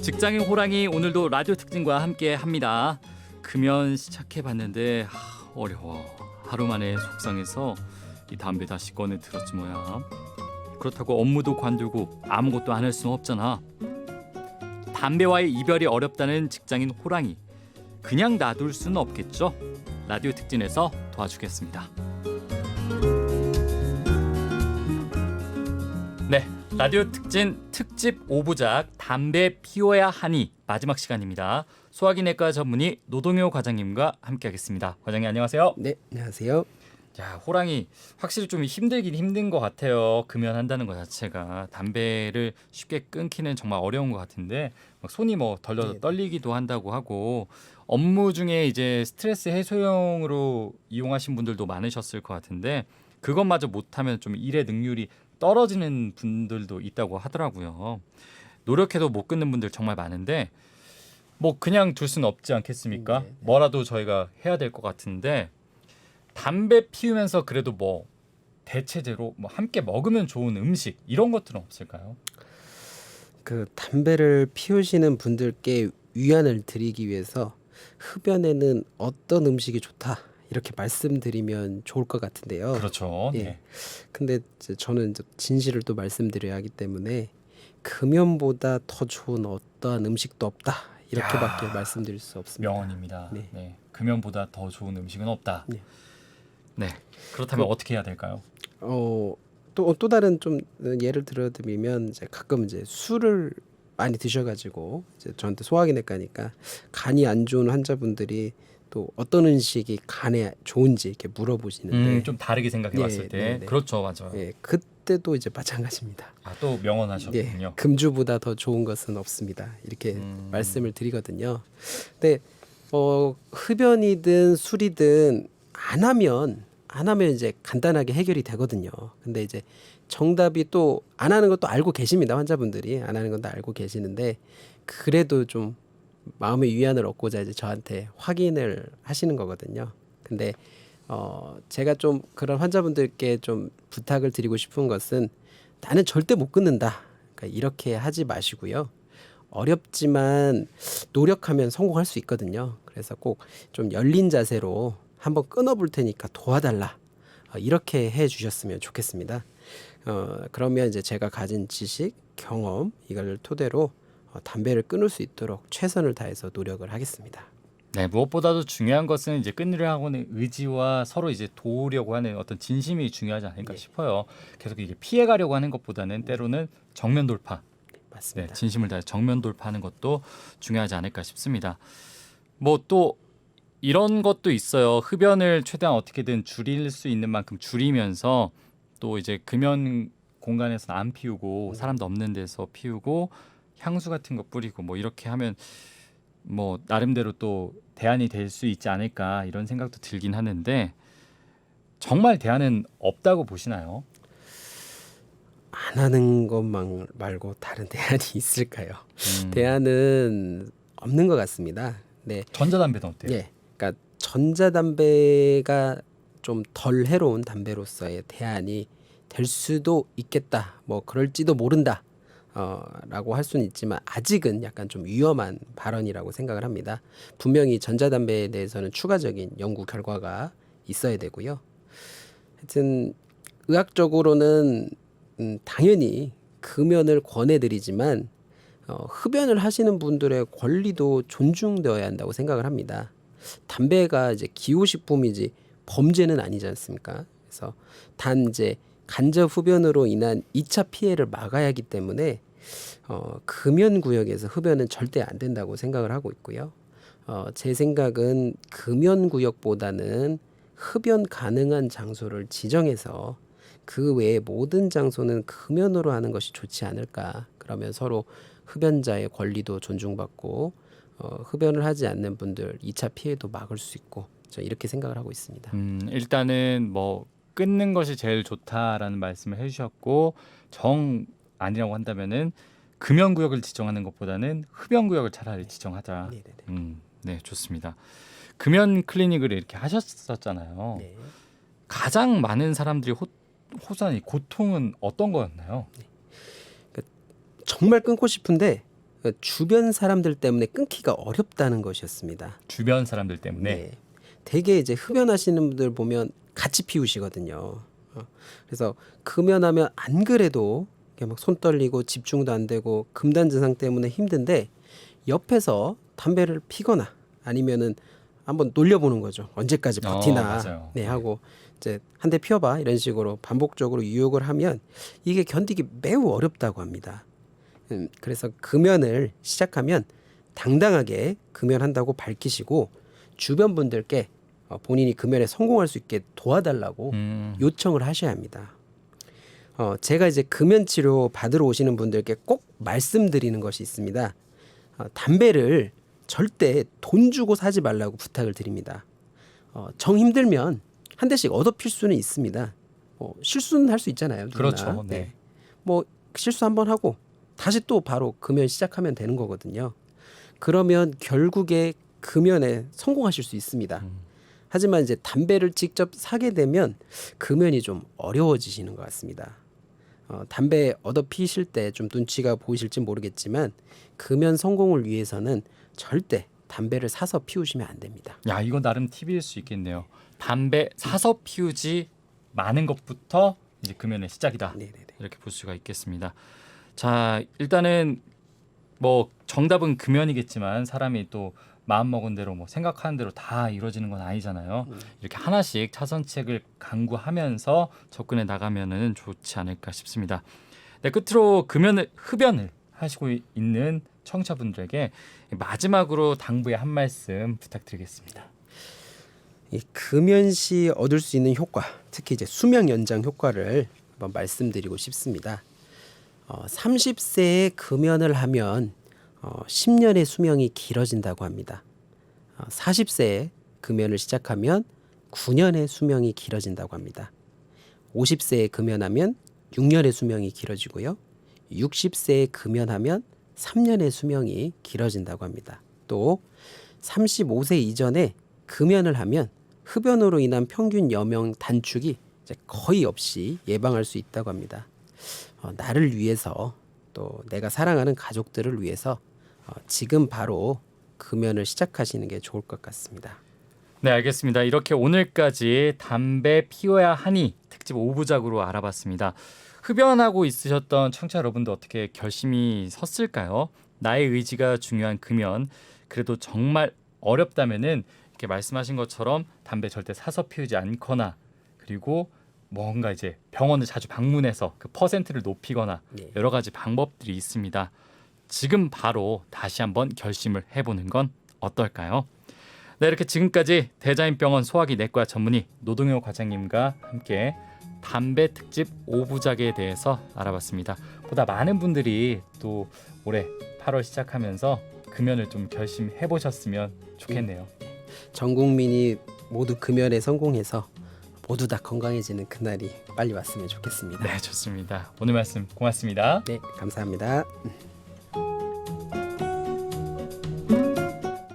직장인 호랑이 오늘도 라디오 특징과 함께 합니다. 금연 시작해봤는데 어려워. 하루 만에 속상해서 이 담배 다시 꺼내 들었지 뭐야. 그렇다고 업무도 관두고 아무것도 안 할 수는 없잖아. 담배와의 이별이 어렵다는 직장인 호랑이. 그냥 놔둘 수는 없겠죠. 라디오 특진에서 도와주겠습니다. 네, 라디오 특진 특집 5부작 담배 피워야 하니 마지막 시간입니다. 소화기내과 전문의 노동요 과장님과 함께하겠습니다. 과장님 안녕하세요. 네, 안녕하세요. 자, 호랑이 확실히 좀 힘들긴 힘든 것 같아요. 금연한다는 것 자체가 담배를 쉽게 끊기는 정말 어려운 것 같은데 막 손이 뭐 덜덜 떨리기도 한다고 하고 업무 중에 이제 스트레스 해소용으로 이용하신 분들도 많으셨을 것 같은데 그것마저 못하면 좀 일의 능률이 떨어지는 분들도 있다고 하더라고요. 노력해도 못 끊는 분들 정말 많은데 뭐 그냥 둘 수는 없지 않겠습니까? 뭐라도 저희가 해야 될 것 같은데 담배 피우면서 그래도 뭐 대체제로 뭐 함께 먹으면 좋은 음식 이런 것들은 없을까요? 그 담배를 피우시는 분들께 위안을 드리기 위해서 흡연에는 어떤 음식이 좋다 이렇게 말씀드리면 좋을 것 같은데요. 그렇죠. 예. 네. 근데 이제 저는 이제 진실을 또 말씀드려야 하기 때문에 금연보다 더 좋은 어떠한 음식도 없다 이렇게밖에 말씀드릴 수 없습니다. 명언입니다. 네. 네. 금연보다 더 좋은 음식은 없다. 네. 네. 그렇다면 어떻게 해야 될까요? 또 다른 좀 예를 들어드리면 이제 가끔 이제 술을 많이 드셔가지고 이제 저한테 소화기내과니까 간이 안 좋은 환자분들이 또 어떤 음식이 간에 좋은지 이렇게 물어보시는데 좀 다르게 생각해봤을 때 그렇죠, 맞아요. 예, 그때도 이제 마찬가지입니다. 또 명언하셨군요. 예, 금주보다 더 좋은 것은 없습니다. 이렇게 말씀을 드리거든요. 근데 흡연이든 술이든 안 하면 이제 간단하게 해결이 되거든요. 근데 이제 정답이 또 안 하는 것도 알고 계십니다. 환자분들이 안 하는 것도 알고 계시는데 그래도 좀 마음의 위안을 얻고자 이제 저한테 확인을 하시는 거거든요. 근데 제가 좀 그런 환자분들께 좀 부탁을 드리고 싶은 것은 나는 절대 못 끊는다. 그러니까 이렇게 하지 마시고요. 어렵지만 노력하면 성공할 수 있거든요. 그래서 꼭 좀 열린 자세로 한번 끊어볼 테니까 도와달라. 이렇게 해주셨으면 좋겠습니다. 그러면 이제 제가 가진 지식, 경험 이걸 토대로 담배를 끊을 수 있도록 최선을 다해서 노력을 하겠습니다. 네, 무엇보다도 중요한 것은 이제 끊으려고 하는 의지와 서로 이제 도우려고 하는 어떤 진심이 중요하지 않을까 싶어요. 계속 이게 피해가려고 하는 것보다는 때로는 정면 돌파. 맞습니다. 네, 진심을 다해 정면 돌파하는 것도 중요하지 않을까 싶습니다. 뭐 또 이런 것도 있어요. 흡연을 최대한 어떻게든 줄일 수 있는 만큼 줄이면서 또 이제 금연 공간에서 안 피우고 사람도 없는 데서 피우고 향수 같은 거 뿌리고 뭐 이렇게 하면 뭐 나름대로 또 대안이 될 수 있지 않을까 이런 생각도 들긴 하는데 정말 대안은 없다고 보시나요? 안 하는 것만 말고 다른 대안이 있을까요? 대안은 없는 것 같습니다. 네. 전자담배는 어때요? 예. 그러니까 전자담배가 좀 덜 해로운 담배로서의 대안이 될 수도 있겠다. 뭐 그럴지도 모른다. 라고 할 수는 있지만 아직은 약간 좀 위험한 발언이라고 생각을 합니다. 분명히 전자담배에 대해서는 추가적인 연구 결과가 있어야 되고요. 하여튼 의학적으로는 당연히 금연을 권해드리지만 흡연을 하시는 분들의 권리도 존중되어야 한다고 생각을 합니다. 담배가 이제 기호식품이지 범죄는 아니지 않습니까? 그래서 단 이제 간접 흡연으로 인한 2차 피해를 막아야 하기 때문에 금연 구역에서 흡연은 절대 안 된다고 생각을 하고 있고요. 제 생각은 금연 구역보다는 흡연 가능한 장소를 지정해서 그 외에 모든 장소는 금연으로 하는 것이 좋지 않을까. 그러면 서로 흡연자의 권리도 존중받고 흡연을 하지 않는 분들 2차 피해도 막을 수 있고 저 이렇게 생각을 하고 있습니다. 일단은 뭐 끊는 것이 제일 좋다라는 말씀을 해주셨고 정 아니라고 한다면은 금연구역을 지정하는 것보다는 흡연구역을 차라리 지정하자. 네, 좋습니다. 금연 클리닉을 이렇게 하셨었잖아요. 네. 가장 많은 사람들이 호소하는 고통은 어떤 거였나요? 정말 끊고 싶은데 주변 사람들 때문에 끊기가 어렵다는 것이었습니다. 주변 사람들 때문에. 네. 대개 이제 흡연하시는 분들 보면 같이 피우시거든요. 그래서 금연하면 안 그래도 이렇게 막 손 떨리고 집중도 안 되고 금단 증상 때문에 힘든데 옆에서 담배를 피거나 아니면은 한번 놀려보는 거죠. 언제까지 버티나 맞아요. 네 하고 이제 한 대 피워봐 이런 식으로 반복적으로 유혹을 하면 이게 견디기 매우 어렵다고 합니다. 그래서 금연을 시작하면 당당하게 금연한다고 밝히시고 주변 분들께 본인이 금연에 성공할 수 있게 도와달라고 요청을 하셔야 합니다. 제가 이제 금연 치료 받으러 오시는 분들께 꼭 말씀드리는 것이 있습니다. 담배를 절대 돈 주고 사지 말라고 부탁을 드립니다. 정 힘들면 한 대씩 얻어 필 수는 있습니다. 실수는 할 수 있잖아요. 누구나. 그렇죠. 네. 뭐 실수 한번 하고 다시 또 바로 금연 시작하면 되는 거거든요. 그러면 결국에 금연에 성공하실 수 있습니다. 하지만 이제 담배를 직접 사게 되면 금연이 좀 어려워지시는 것 같습니다. 담배 얻어 피실 때 좀 눈치가 보이실지 모르겠지만 금연 성공을 위해서는 절대 담배를 사서 피우시면 안 됩니다. 야, 이거 나름 팁일 수 있겠네요. 담배 사서 피우지 마는 것부터 이제 금연의 시작이다. 네네네. 이렇게 볼 수가 있겠습니다. 자, 일단은 뭐 정답은 금연이겠지만 사람이 또 마음 먹은 대로 뭐 생각하는 대로 다 이루어지는 건 아니잖아요. 이렇게 하나씩 차선책을 강구하면서 접근해 나가면은 좋지 않을까 싶습니다. 네, 끝으로 흡연을 하시고 있는 청취자분들에게 마지막으로 당부의 한 말씀 부탁드리겠습니다. 이 금연 시 얻을 수 있는 효과, 특히 이제 수명 연장 효과를 한번 말씀드리고 싶습니다. 30세에 금연을 하면 10년의 수명이 길어진다고 합니다. 40세에 금연을 시작하면 9년의 수명이 길어진다고 합니다. 50세에 금연하면 6년의 수명이 길어지고요. 60세에 금연하면 3년의 수명이 길어진다고 합니다. 또 35세 이전에 금연을 하면 흡연으로 인한 평균 여명 단축이 이제 거의 없이 예방할 수 있다고 합니다. 나를 위해서 또 내가 사랑하는 가족들을 위해서 지금 바로 금연을 시작하시는 게 좋을 것 같습니다. 네, 알겠습니다. 이렇게 오늘까지 담배 피워야 하니 특집 5부작으로 알아봤습니다. 흡연하고 있으셨던 청취자 여러분도 어떻게 결심이 섰을까요? 나의 의지가 중요한 금연. 그래도 정말 어렵다면은 이렇게 말씀하신 것처럼 담배 절대 사서 피우지 않거나 그리고 뭔가 이제 병원을 자주 방문해서 그 퍼센트를 높이거나 여러 가지 방법들이 있습니다. 지금 바로 다시 한번 결심을 해보는 건 어떨까요? 네, 이렇게 지금까지 대자연병원 소화기 내과 전문의 노동요 과장님과 함께 담배 특집 5부작에 대해서 알아봤습니다. 보다 많은 분들이 또 올해 8월 시작하면서 금연을 좀 결심해 보셨으면 좋겠네요. 전 국민이 모두 금연에 성공해서 모두 다 건강해지는 그날이 빨리 왔으면 좋겠습니다. 네, 좋습니다. 오늘 말씀 고맙습니다. 네, 감사합니다.